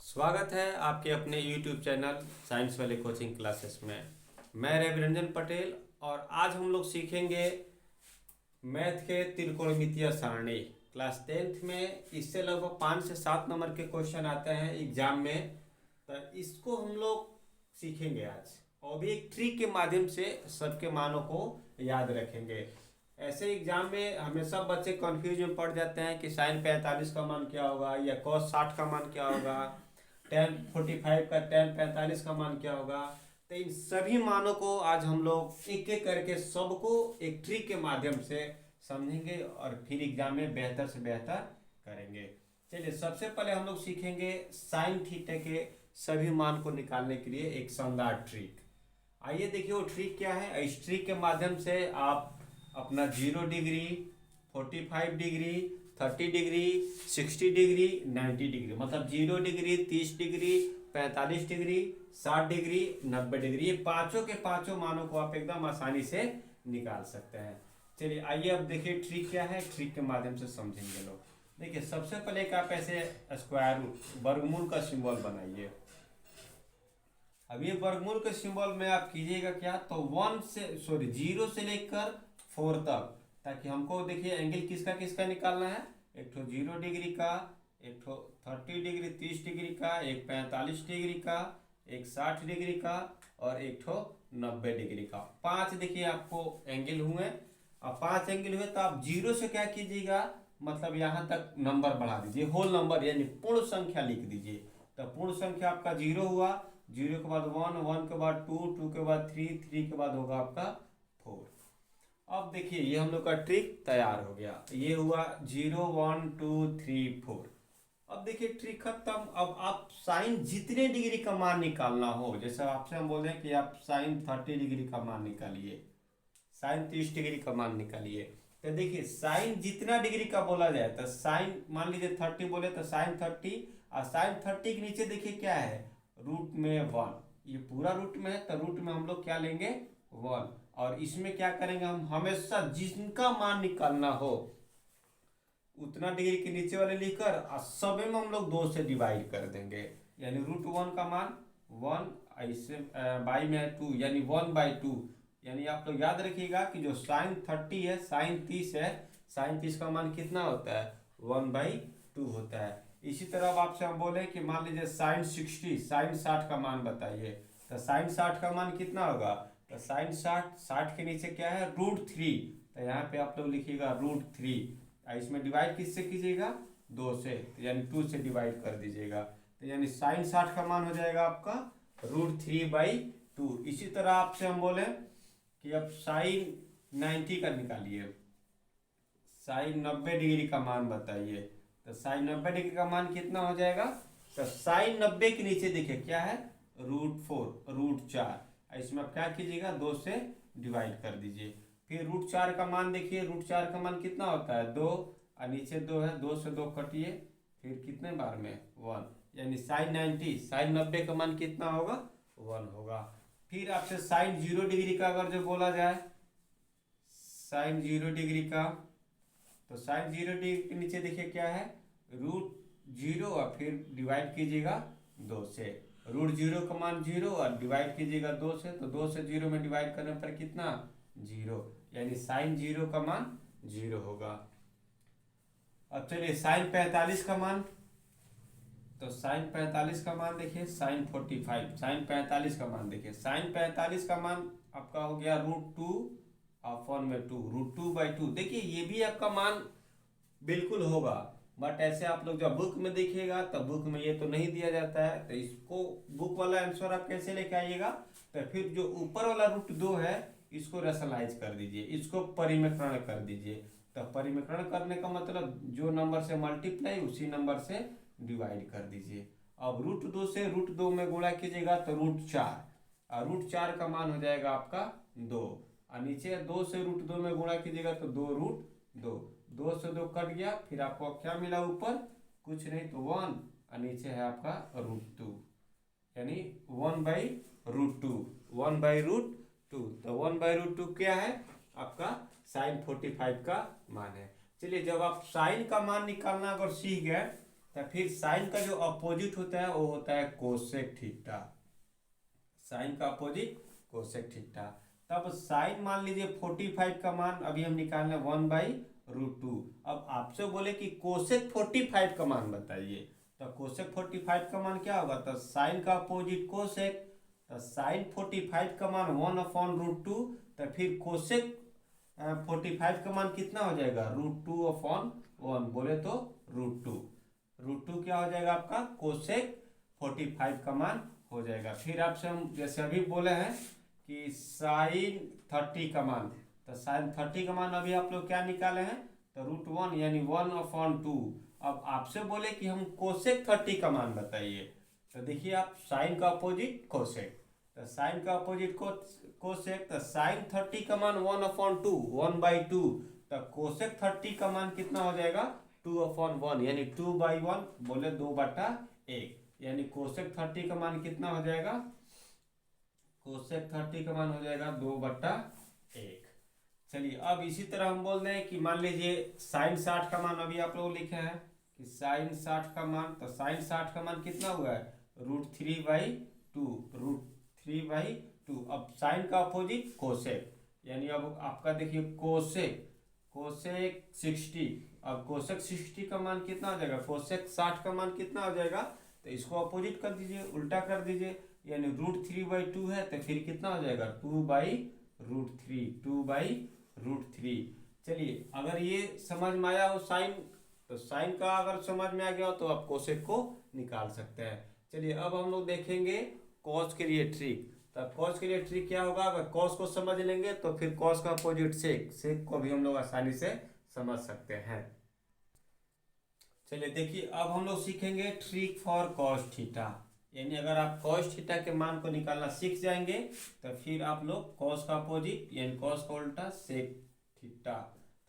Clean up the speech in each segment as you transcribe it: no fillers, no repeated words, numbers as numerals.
स्वागत है आपके अपने YouTube चैनल साइंस वाले कोचिंग क्लासेस में। मैं रवि रंजन पटेल और आज हम लोग सीखेंगे मैथ के त्रिकोणमितीय सारणी। क्लास 10th में इससे लगभग 5 से 7 नंबर के क्वेश्चन आते हैं एग्जाम में, तो इसको हम लोग सीखेंगे आज और भी एक ट्रिक के माध्यम से सबके मानों को याद रखेंगे। ऐसे एग्जाम में हमेशा बच्चे कंफ्यूज में पड़ जाते हैं कि साइन 45 का मान क्या होगा या कॉस 60 का मान क्या होगा, tan 45 का tan 45 का मान क्या होगा। तो इन सभी मानों को आज हम लोग एक एक करके सबको एक ट्रिक के माध्यम से समझेंगे और फिर एग्जाम में बेहतर से बेहतर करेंगे। चलिए सबसे पहले हम लोग सीखेंगे साइन थीटा के सभी मान को निकालने के लिए एक शानदार ट्रिक। आइए देखिए वो ट्रिक क्या है। इस ट्रिक के माध्यम से आप अपना 0 degree, 45 degree, 30 degree, 60 degree, 90 degree, मतलब 0 degree, 30 degree, 45 degree, 60 degree, 90 degree, ये पांचों के पांचों मानों को आप एकदम आसानी से निकाल सकते हैं। चलिए आइए अब देखिए ट्रिक क्या है, ट्रिक के माध्यम से समझेंगे लोग। देखिए सबसे पहले एक आप ऐसे स्क्वायर रूट वर्गमूल का सिंबल बनाइए। अब ये वर्गमूल के सिंबल में आप कीजिएगा क्या, तो 0 से लेकर 4 तक, ताकि हमको देखिए एंगल किसका किसका निकालना है। एक ठो 0 डिग्री का, एक ठो 30 डिग्री 30 डिग्री का, एक 45 डिग्री का, एक 60 डिग्री का और एक ठो 90 डिग्री का। 5 देखिए आपको एंगल हुए। अब 5 एंगल हुए तो आप 0 से क्या कीजिएगा, मतलब यहाँ तक नंबर बढ़ा दीजिए, होल नंबर यानी पूर्ण संख्या लिख दीजिए। तो पूर्ण संख्या आपका 0 हुआ, 0 के बाद 1, 1 के बाद 2, 2 के बाद 3, 3 के बाद होगा आपका 4। अब देखिए ये हम लोग का ट्रिक तैयार हो गया। ये हुआ 0, 1, 2, 3, 4। अब देखिए ट्रिक खत्म। अब आप साइन जितने डिग्री का मान निकालना हो, जैसे आपसे हम बोल रहे हैं कि आप साइन 30 डिग्री का मान निकालिए, साइन 30 डिग्री का मान निकालिए। तो देखिए साइन जितना डिग्री का बोला जाए, तो साइन मान लीजिए 30 बोले तो साइन 30, और साइन 30 के नीचे देखिए क्या है, रूट में 1। ये पूरा रूट में है तो रूट में हम लोग क्या लेंगे, 1। और इसमें क्या करेंगे, हम हमेशा जिनका मान निकालना हो उतना डिग्री के नीचे वाले लिखकर और सब में हम लोग 2 से डिवाइड कर देंगे। यानी √1 का मान 1, ऐसे बाई में 2 यानी 1/2। यानी आप लोग याद रखिएगा कि जो साइन 30 है, साइन 30 है, साइन 30 का मान कितना होता है, 1/2 होता है। इसी तरह अब आपसे हम बोले कि मान लीजिए साइन 60, साइन 60 का मान बताइए, तो साइन 60 का मान कितना होगा, तो साइन 60 के नीचे क्या है, √3। तो यहाँ पे आप लोग लिखिएगा √3। इसमें डिवाइड किससे कीजिएगा, 2 से, तो यानी 2 से डिवाइड कर दीजिएगा। तो यानी साइन 60 का मान हो जाएगा आपका √3/2। इसी तरह आपसे हम बोले कि अब साइन 90 का निकालिए, साइन 90 डिग्री का मान बताइए। तो साइन 90 डिग्री का मान कितना हो जाएगा, तो साइन 90 के नीचे देखिए क्या है, √4, √4। इसमें आप क्या कीजिएगा, 2 से डिवाइड कर दीजिए। फिर √4 का मान देखिए, √4 का मान कितना होता है, 2, और नीचे 2 है, 2 से 2 कटिए, फिर कितने बार में 1। यानी साइन 90, साइन 90 का मान कितना होगा, 1 होगा। फिर आपसे साइन 0 डिग्री का अगर जो बोला जाए, साइन 0 डिग्री का, तो साइन 0 डिग्री के नीचे देखिए क्या है, √0 और फिर डिवाइड कीजिएगा 2 से। √0 का मान 0 और डिवाइड कीजिएगा 2 से, तो 2 से 0 में डिवाइड करने पर कितना, 0। यानी साइन 0 का मान 0 होगा। अब चलिए साइन 45 का मान, तो साइन 45 का मान देखिए, साइन 45, साइन 45 का मान देखिए, साइन 45 का मान आपका हो गया √2/2, √2/2। देखिए ये भी आपका मान बिल्कुल होगा, बट ऐसे आप लोग जब बुक में देखिएगा तो बुक में ये तो नहीं दिया जाता है। तो इसको बुक वाला आंसर आप कैसे लेके आइएगा, तो फिर जो ऊपर वाला √2 है इसको रेशनलाइज कर दीजिए, इसको परिमेकरण कर दीजिए। तो परिमेकरण करने का मतलब जो नंबर से मल्टीप्लाई उसी नंबर से डिवाइड कर दीजिए। अब √2 से √2 में गुणा कीजिएगा तो √4, और √4 का मान हो जाएगा आपका 2, और नीचे 2 से √2 में गुणा कीजिएगा तो 2√2, 2 से 2 कट गया, फिर आपको क्या मिला, ऊपर कुछ नहीं तो 1, और नीचे है आपका √2, यानी 1/√2, 1/√2। तो 1/√2 क्या है आपका, साइन 45 का मान है। चलिए जब आप साइन का मान निकालना अगर सीख गए, तो फिर साइन का जो अपोजिट होता है वो होता है कोसेक थीटा। साइन का अपोजिट कोसेक थीटा। तब साइन मान लीजिए 45 का मान अभी हम निकालने 1/√2। अब आपसे बोले कि कोसेक 45 का मान बताइए, तो कोसेक 45 का मान क्या होगा, तो साइन का अपोजिट कोसेक, तो साइन 45 का मान 1/√2, तो फिर कोसेक 45 का मान कितना हो जाएगा, √2/1, बोले तो √2। √2 क्या हो जाएगा आपका, कोसेक 45 का मान हो जाएगा। फिर आपसे हम जैसे अभी बोले हैं कि साइन 30 का मान, तो साइन 30 का मान अभी आप लोग क्या निकाले हैं, तो √1 यानी 1/2। अब आपसे बोले कि हम कोसेक 30 का मान बताइए, तो देखिए आप साइन का अपोजिट कोसेक, तो साइन का अपोजिट कोसेक, तो साइन 30 का मान 1/2, 1/2, तो कोसेक 30 का मान कितना हो जाएगा, 2/1 यानी 2/1, बोले 2/1, यानी कोसेक 30 का मान कितना हो जाएगा, कोसेक 30 का मान हो जाएगा 2/1। चलिए अब इसी तरह हम बोल रहे हैं कि मान लीजिए साइन 60 का मान अभी आप लोग लिखे हैं कि साइन 60 का मान, तो साइन 60 का मान कितना हुआ है, √3/2, √3/2। अब साइन का अपोजिट कोसेक, यानी अब आपका देखिए कोसेक 60, अब कोसेक 60 का मान कितना हो जाएगा, कोसेक 60 का मान कितना हो जाएगा, तो इसको अपोजिट कर दीजिए, उल्टा कर दीजिए, यानी √3/2 है, तो फिर कितना हो जाएगा, 2/√3। चलिए अगर ये समझ में आया हो साइन, तो साइन का अगर समझ में आ गया हो तो आप कोसेक को निकाल सकते हैं। चलिए अब हम लोग देखेंगे कॉस के लिए ट्रिक। तो कॉस के लिए ट्रिक क्या होगा, अगर कॉस को समझ लेंगे तो फिर कॉस का अपोजिट सेक को भी हम लोग आसानी से समझ सकते हैं। चलिए देखिए अब हम लोग सीखेंगे ट्रिक फॉर कॉस थीटा, यानी अगर आप कॉस थीटा के मान को निकालना सीख जाएंगे तो फिर आप लोग कॉस का अपोजिट यानी कॉस का उल्टा सेक थीटा,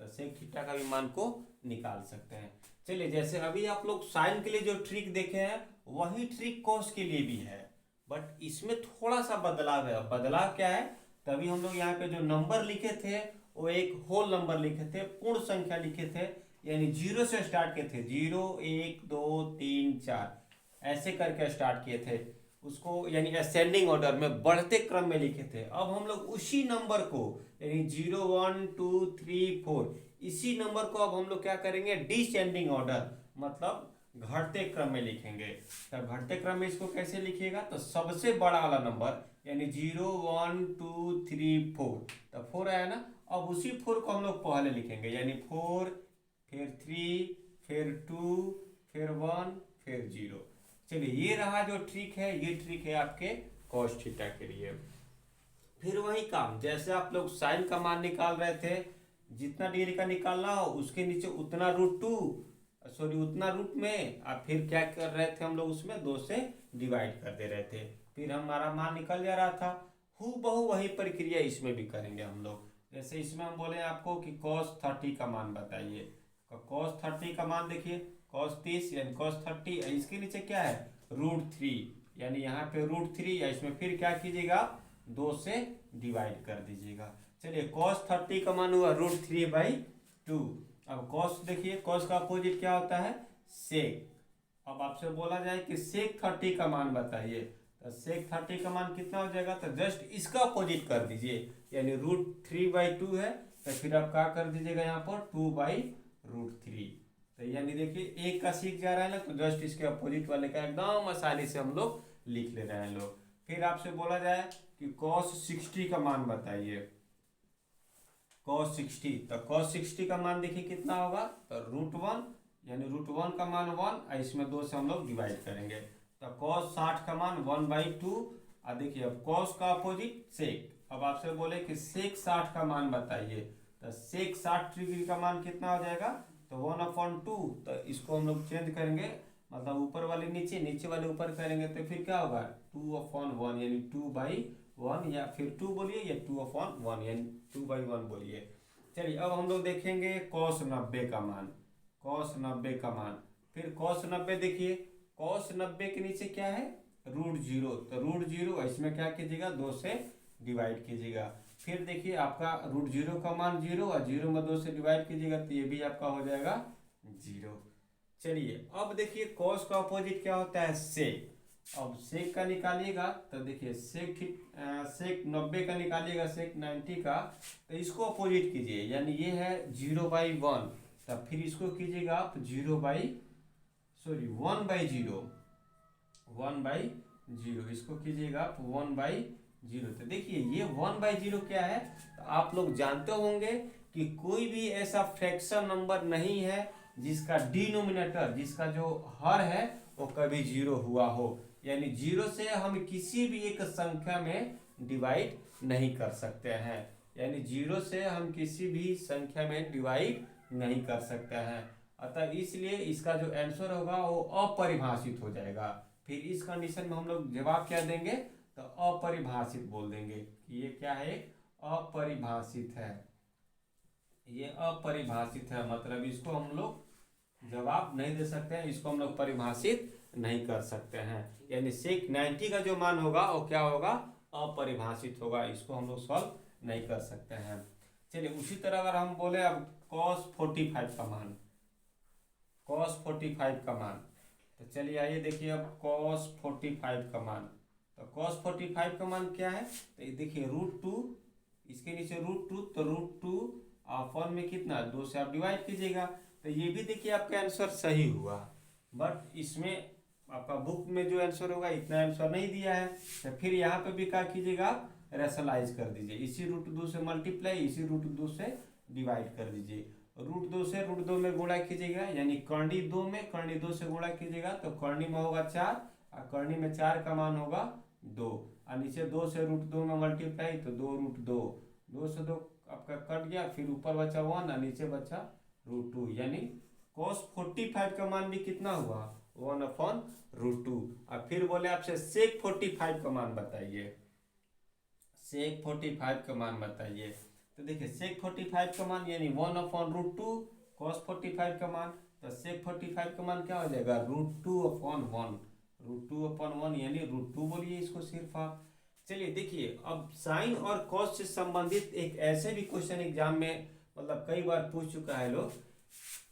तो सेक थीटा का भी मान को निकाल सकते हैं। चलिए जैसे अभी आप लोग साइन के लिए जो ट्रिक देखे हैं वही ट्रिक कॉस के लिए भी है, बट इसमें थोड़ा सा बदलाव है। बदलाव क्या है, तभी हम लोग यहाँ पे जो नंबर लिखे थे वो एक होल नंबर लिखे थे, पूर्ण संख्या लिखे थे, यानी 0 से स्टार्ट किए थे, 0 1 2 3 4 ऐसे करके स्टार्ट किए थे उसको, यानी असेंडिंग ऑर्डर में बढ़ते क्रम में लिखे थे। अब हम लोग उसी नंबर को यानी 0 1 2 3 4 इसी नंबर को अब हम लोग क्या करेंगे, डिसेंडिंग ऑर्डर मतलब घटते क्रम में लिखेंगे। तो घटते क्रम में इसको कैसे लिखिएगा, तो सबसे बड़ा वाला नंबर यानी 0 1 2 3 4, तो 4 आया ना, अब उसी 4 को हम लोग पहले लिखेंगे, यानी 4 फिर 3 फिर 2 फिर 1 फिर 0। चलिए ये रहा जो ट्रिक है, ये ट्रिक है आपके कॉस थीटा के लिए। फिर वही काम जैसे आप लोग साइन का मान निकाल रहे थे, जितना डिग्री का निकालना हो उसके नीचे उतना उतना रूट में, और फिर क्या कर रहे थे हम लोग, उसमें 2 से डिवाइड कर दे रहे थे, फिर हमारा मान निकल जा रहा था। हूबहू वही प्रक्रिया इसमें भी करेंगे हम लोग। जैसे इसमें हम बोले आपको कि cos 30 का मान बताइए, तो cos 30 का मान देखिए, cos 30 यानी cos 30, इसके नीचे क्या है, √3, यानी यहाँ पे √3 या इसमें फिर क्या कीजिएगा, 2 से डिवाइड कर दीजिएगा। चलिए cos 30 का मान हुआ √3/2। अब cos देखिए, cos का अपोजिट क्या होता है, सेक। अब आपसे बोला जाए कि सेक 30 का मान बताइए, तो सेक 30 का मान कितना हो जाएगा, तो जस्ट इसका अपोजिट कर दीजिए, यानी √3/2 है, तो फिर आप क्या कर दीजिएगा यहाँ पर 2/√3। तो यानी देखिए एक का सीख जा रहा है ना, तो जस्ट इसके अपोजिट वाले का एकदम आसानी से हम लोग लिख ले रहे हैं लोग। फिर आपसे बोला जाए कि cos 60 का मान बताइए, cos 60, तो cos 60 का मान देखिए कितना होगा, तो √1, यानी √1 का मान 1, इसमें 2 से हम लोग डिवाइड करेंगे, तो cos 60 का मान 1/2। और देखिए अब cos का अपोजिट सेक, अब आपसे बोले कि सेक 60 का मान बताइए, तो सेक 60 डिग्री का मान कितना हो जाएगा, तो 1/2, तो इसको हम लोग चेंज करेंगे, मतलब ऊपर वाले नीचे, नीचे वाले ऊपर करेंगे, तो फिर क्या होगा 2/1 यानी 2/1, या फिर 2 बोलिए या 2/1 यानी 2/1 बोलिए। चलिए अब हम लोग देखेंगे cos 90 का मान, cos 90 का मान। फिर cos 90 देखिए, cos 90 के नीचे क्या है, √0, तो √0 इसमें क्या कीजिएगा, 2 से डिवाइड कीजिएगा। फिर देखिए आपका √0 का मान 0 और 0 में 2 से डिवाइड कीजिएगा, तो ये भी आपका हो जाएगा 0। चलिए अब देखिए कॉस का अपोजिट क्या होता है, सेक। अब सेक का निकालिएगा तो देखिए सेक 90 का निकालिएगा, सेक 90 का, तो इसको अपोजिट कीजिए, यानी ये है 0/1, तब फिर इसको कीजिएगा आप 1/0, 1/0, इसको कीजिएगा आप 1/0। तो देखिए ये 1/0 क्या है, तो आप लोग जानते होंगे कि कोई भी ऐसा फ्रैक्शन नंबर नहीं है जिसका डिनोमिनेटर, जिसका जो हर है वो कभी जीरो हुआ हो, यानी जीरो से हम किसी भी एक संख्या में डिवाइड नहीं कर सकते हैं, यानी जीरो से हम किसी भी संख्या में डिवाइड नहीं कर सकते हैं। अतः इसलिए इसका जो आंसर होगा वो अपरिभाषित हो जाएगा। फिर इस कंडीशन में हम लोग जवाब क्या देंगे, तो अपरिभाषित बोल देंगे कि ये क्या है, अपरिभाषित है, ये अपरिभाषित है, मतलब इसको हम लोग जवाब नहीं दे सकते हैं, इसको हम लोग परिभाषित नहीं कर सकते हैं, यानी सेक 90 का जो मान होगा वो क्या होगा, अपरिभाषित होगा, इसको हम लोग सॉल्व नहीं कर सकते हैं। चलिए उसी तरह अगर हम बोले अब cos 45 का मान, cos 45 का मान, तो चलिए आइए देखिए अब cos 45 का मान, तो cos 45 का मान क्या है, तो ये देखिए √2, इसके नीचे √2, तो √2 अपॉन में कितना 2 से आप डिवाइड कीजिएगा, तो ये भी देखिए आपका आंसर सही हुआ, बट इसमें आपका बुक में जो आंसर होगा इतना आंसर नहीं दिया है, तो फिर यहाँ पे भी क्या कीजिएगा, रेशनलाइज कर दीजिए, इसी √2 से मल्टीप्लाई, इसी √2 से डिवाइड कर दीजिए, √2 से √2 में गुणा कीजिएगा, यानी कर्णी 2 में कर्णी 2 से गुणा कीजिएगा तो कर्णी में होगा 4, और कर्णी में 4 का मान होगा 2, और नीचे 2 से √2 में मल्टीप्लाई तो 2√2, 2 से 2 आपका कट गया, फिर ऊपर बचा 1 और नीचे बचा √2, यानी cos 45 का मान भी कितना हुआ, 1/√2। और फिर बोले आपसे sec 45 का मान बताइए, sec 45 का मान बताइए, तो देखिए sec 45 का मान यानी 1/√2 cos 45 का मान, तो sec 45 का मान क्या हो जाएगा, √2/1, √2/1 यानी √2 बोलिए इसको सिर्फ आप। चलिए देखिए अब साइन और cos से संबंधित एक ऐसे भी क्वेश्चन एग्जाम में मतलब कई बार पूछ चुका है लोग,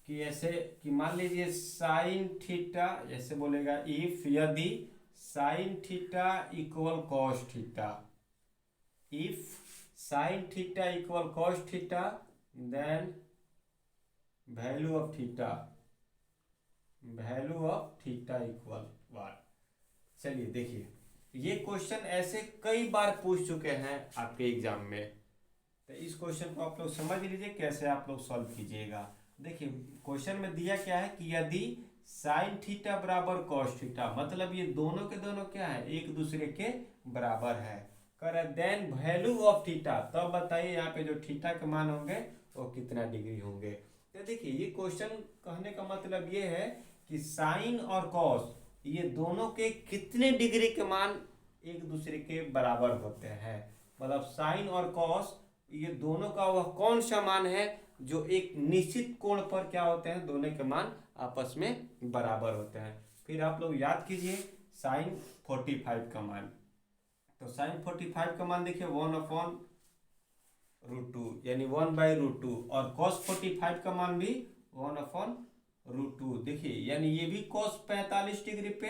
कि ऐसे कि मान लीजिए साइन थीटा, ऐसे बोलेगा इफ, यदि sine theta equal cos theta, if sine theta equal cos theta then value of theta, value of theta equal what. चलिए देखिए ये क्वेश्चन ऐसे कई बार पूछ चुके हैं आपके एग्जाम में, तो इस क्वेश्चन को आप लोग समझ लीजिए कैसे आप लोग सॉल्व कीजिएगा। देखिए क्वेश्चन में दिया क्या है कि यदि साइन थीटा बराबर कॉस थीटा, मतलब ये दोनों के दोनों क्या है, एक दूसरे के बराबर है, कर देन वैल्यू ऑफ थीटा, तब बताइए यहाँ पे जो थीटा के मान होंगे वो कितना डिग्री होंगे। तो देखिए ये क्वेश्चन कहने का मतलब ये है कि साइन और कॉस ये दोनों के कितने डिग्री के मान एक दूसरे के बराबर होते हैं, मतलब साइन और कॉस ये दोनों का वह कौन सा मान है जो एक निश्चित कोण पर क्या होते हैं, दोनों के मान आपस में बराबर होते हैं। फिर आप लोग याद कीजिए साइन 45 का मान, तो साइन 45 का मान देखिए 1/√2 यानी 1/√2, और cos 45 का मान भी 1/√2, देखिए यानी ये भी cos 45 डिग्री पे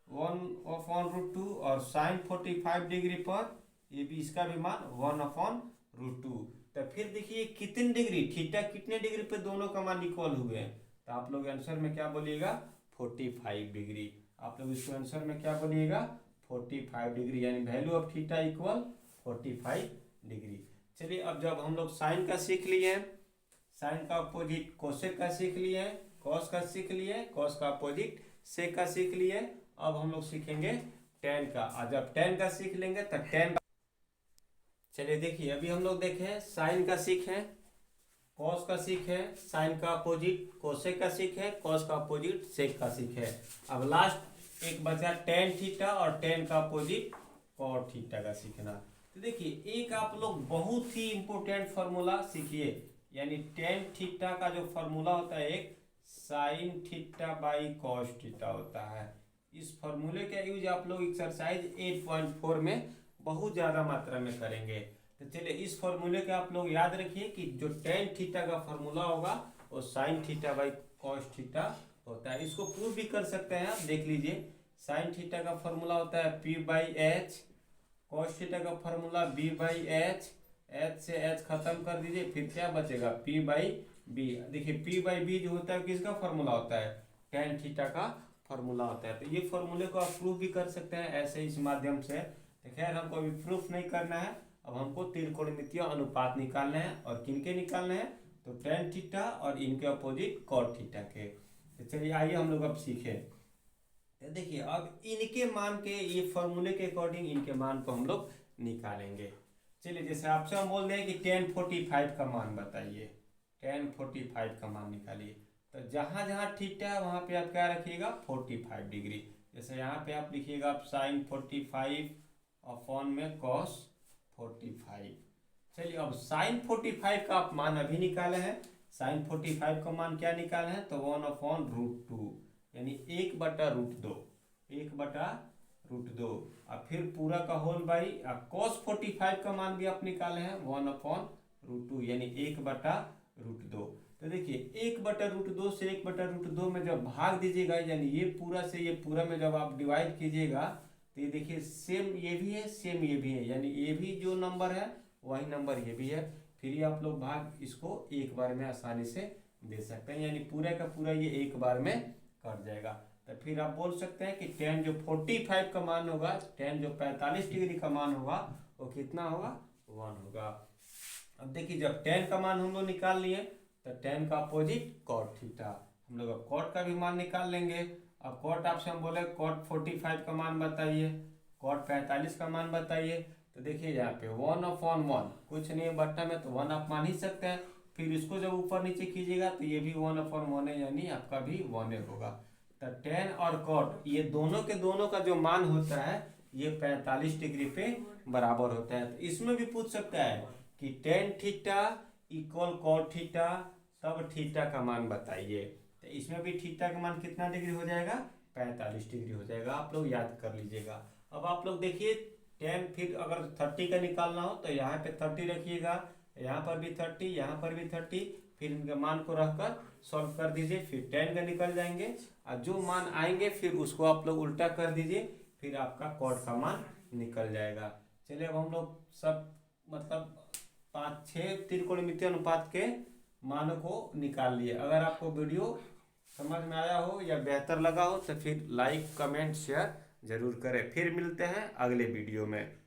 1/√2 और साइन 45 डिग्री पर ये भी इसका भी मान 1/√2। तो फिर देखिए कितने डिग्री, थीटा कितने डिग्री पे दोनों का मान इक्वल हुए हैं, तो आप लोग आंसर में क्या बोलिएगा 45 डिग्री, आप लोग इसको आंसर में क्या बोलिएगा 45 डिग्री, यानी value of theta equal 45 degree. चलिए अब जब हम लोग साइन का सीख लिए हैं, साइन का अपोजिट कोसेक का सीख लिए हैं, कॉस का सीख लिए, कॉस का अपोजिट सेक का सीख लिए, अब हम लोग सीखेंगे टेन का, और जब टेन का सीख लेंगे तब टेन का। चलिए देखिए अभी हम लोग देखें साइन का सीखे, कॉस का सीखे, साइन का अपोजिट कोसेक का सीखे, कॉस का अपोजिट सेक का सीखे, अब लास्ट एक बचा टेन थीटा और टेन का अपोजिट कॉट थीटा का सीखना। तो देखिए एक आप लोग बहुत ही इंपॉर्टेंट फार्मूला सीखिए, यानी टेन थीटा का जो फार्मूला होता है एक sine theta by cos theta होता है, इस फार्मूले का यूज आप लोग एक्सरसाइज 8.4 में बहुत ज़्यादा मात्रा में करेंगे। तो चलिए इस फॉर्मूले का आप लोग याद रखिए कि जो टेन थीटा का फॉर्मूला होगा वो sine theta by cos theta होता है। इसको प्रूव भी कर सकते हैं आप, देख लीजिए। साइन थीटा का फॉर्मूला होता है P by H, cos theta का formula B by H, H से एच खत्म कर दीजिए, फिर क्या बचेगा पी बाई बी। देखिए पी बाई बी जो होता है किसका फॉर्मूला होता है, टेन थीटा का फॉर्मूला होता है। तो ये फॉर्मूले को आप प्रूफ भी कर सकते हैं ऐसे इस माध्यम से। तो खैर हमको अभी प्रूफ नहीं करना है, अब हमको त्रिकोणमितीय अनुपात निकालने हैं। और किनके निकालने हैं, तो टेन थीटा और इनके अपोजिट कॉट थीटा के। तो चलिए आइए हम लोग अब सीखें। तो देखिए अब इनके मान के, ये फॉर्मूले के अकॉर्डिंग इनके मान को हम लोग निकालेंगे। चलिए जैसे आपसे हम बोल रहे हैं कि टेन 45 का मान बताइए, टेन 45 का मान निकालिए। तो जहाँ जहाँ थीटा है वहाँ पे आप क्या रखिएगा 45 डिग्री। जैसे यहाँ पे आप लिखिएगा आप साइन 45 अपॉन में कॉस 45। चलिए अब साइन 45 का आप मान अभी निकाले हैं। साइन 45 का मान क्या निकाले हैं, तो 1/√2 यानी 1/√2, 1/√2। और फिर पूरा का होल बाई कॉस 45 का मान भी आप निकाले हैं 1/√2 यानी 1/√2। तो देखिए 1/√2 से 1/√2 में जब भाग दीजिएगा, यानी ये पूरा से ये पूरा में जब आप डिवाइड कीजिएगा, तो ये देखिए सेम ये भी है सेम ये भी है, यानी ये भी जो नंबर है वही नंबर ये भी है। फिर ये आप लोग भाग इसको एक बार में आसानी से दे सकते हैं, यानी पूरा का पूरा ये एक बार में कट जाएगा। तो फिर आप बोल सकते हैं कि टेन जो 45 का मान होगा, टेन जो 45 डिग्री का मान होगा वो कितना होगा 1 होगा। अब देखिए जब टेन का मान हम लोग निकाल लिए, तो टेन का अपोजिट कॉट थीटा, हम लोग अब कॉट का भी मान निकाल लेंगे। अब कॉट आपसे हम बोले कॉट 45 का मान बताइए, कॉट 45 का मान बताइए। तो देखिए यहाँ पे 1/1 कुछ नहीं है बट्टा में, तो 1 आप मान ही सकते हैं। फिर इसको जब ऊपर नीचे कीजिएगा तो ये भी 1/1 है, यानी आपका भी 1 होगा। तो टेन और कॉट ये दोनों के दोनों का जो मान होता है ये 45 डिग्री पे बराबर होता है। तो इसमें भी पूछ सकता है कि tan theta equal cot theta, तब थीटा का मान बताइए। तो इसमें भी थीटा का मान कितना डिग्री हो जाएगा 45 डिग्री हो जाएगा, आप लोग याद कर लीजिएगा। अब आप लोग देखिए टेन, फिर अगर 30 का निकालना हो तो यहाँ पे 30 रखिएगा, यहाँ पर भी 30, यहाँ पर भी 30, फिर इनके मान को रखकर सॉल्व कर दीजिए, फिर 10 का निकल जाएंगे। और जो मान आएंगे फिर उसको आप लोग उल्टा कर दीजिए, फिर आपका कॉट का मान निकल जाएगा। चलिए अब हम लोग सब मतलब 5-6 त्रिकोणमितीय अनुपात के मानों को निकाल लिए। अगर आपको वीडियो समझ में आया हो या बेहतर लगा हो तो फिर लाइक कमेंट शेयर जरूर करें। फिर मिलते हैं अगले वीडियो में।